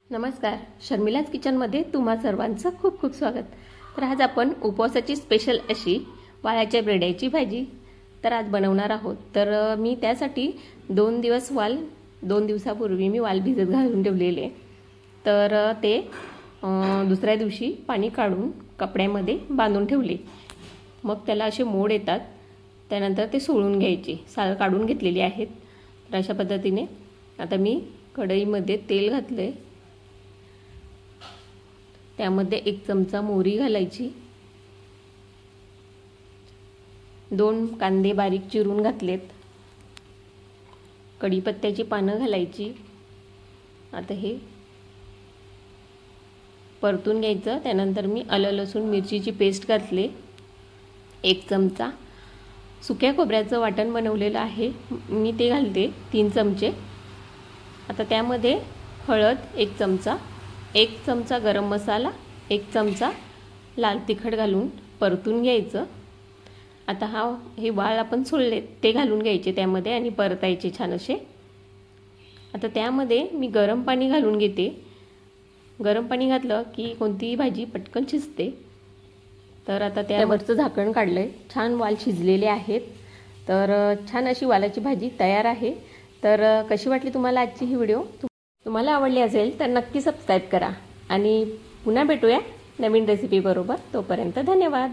नमस्कार, शर्मिलाज किचनमध्ये तुम्हा सर्वांचं खूप खूप स्वागत। तर आज आपण उपवासाची स्पेशल अशी वालाच्या ब्रेडाची भाजी तर आज बनवणार आहोत। तर मी त्यासाठी 2 दिवसापूर्वी मी वाल भिजत घालून ठेवलेले। तर ते दुसऱ्या दिवशी पाणी काढून कपड्यामध्ये बांधून ठेवले। मग त्याला असे मोड येतात, त्यानंतर ते सोळून घ्यायचे। साल काढून घेतलेली आहेत। तर अशा पद्धतीने आता मी कढईमध्ये तेल घातले, त्यामध्ये 1 चमचा मोहरी घालायची, 2 कांदे बारीक चिरून घातलेत, कढीपत्त्याची पानं घालायची। आता हे परतून घ्यायचं। त्यानंतर मी आलं लसूण मिरचीची पेस्ट घातले, 1 चमचा सुक्या खोबऱ्याचं वाटण बनवलेलं आहे मी ते घालते, 3 चमचे। आता त्यामध्ये हळद 1 चमचा, 1 चमचा गरम मसाला, 1 चमचा लाल तिखट घालून परतून घ्यायचं। आता हे वाल आपण सोलले ते घालून घ्यायचे त्यामध्ये आणि परतायचे छान असे। आता त्यामध्ये मी गरम पाणी घालून घेते। गरम पाणी घातलं की कोणतीही भाजी पटकन शिजते। तर आता त्यावरचं झाकण काढलंय, छान वाल शिजलेले आहेत। तर छान अशी वालाची भाजी तयार आहे। तर कशी वाटली तुम्हाला आजची ही व्हिडिओ? तुम्हाला आवडली असेल तर नक्की सबस्क्राइब करा आणि पुन्हा भेटूया नवीन रेसिपी बरोबर। तोपर्यंत धन्यवाद।